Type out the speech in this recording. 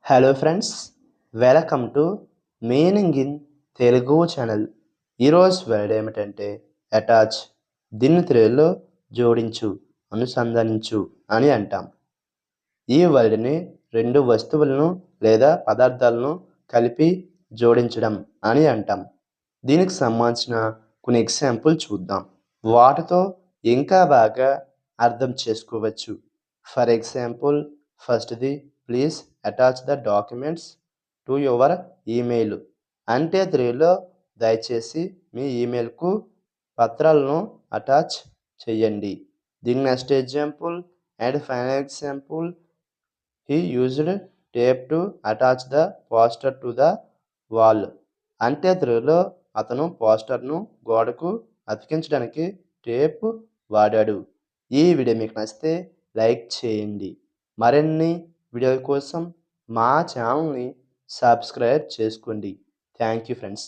Hello friends, welcome to meaning in Telugu channel. ఈరోజు word ఏమిటంటే attach. దీన్ని తెలుగులో జోడించు, అనుసంధానించు అని అంటాం. ఈ వర్డ్ని రెండు వస్తువులను లేదా పదార్థాలను కలిపి జోడించడం అని అంటాం. దీనికి సంబంధించిన కొన్ని ఎగ్జాంపుల్ చూద్దాం. వాటితో ఇంకా బాగా అర్థం చేసుకోవచ్చు. ఫర్ ఎగ్జాంపుల్, ఫస్ట్ది please attach the documents to your email. అంటే తెలుగులో దయచేసి మీ ఈమెయిల్కు పత్రాలను అటాచ్ చేయండి. దీని next example and final example, he used tape to attach the poster to the wall. అంటే తెలుగులో అతను పోస్టర్ను గోడకు అతికించడానికి టేప్ వాడాడు. ఈ వీడియో మీకు నచ్చితే లైక్ చేయండి. మరిన్ని వీడియోల కోసం మా ఛానల్ని సబ్స్క్రైబ్ చేసుకోండి. Thank you friends.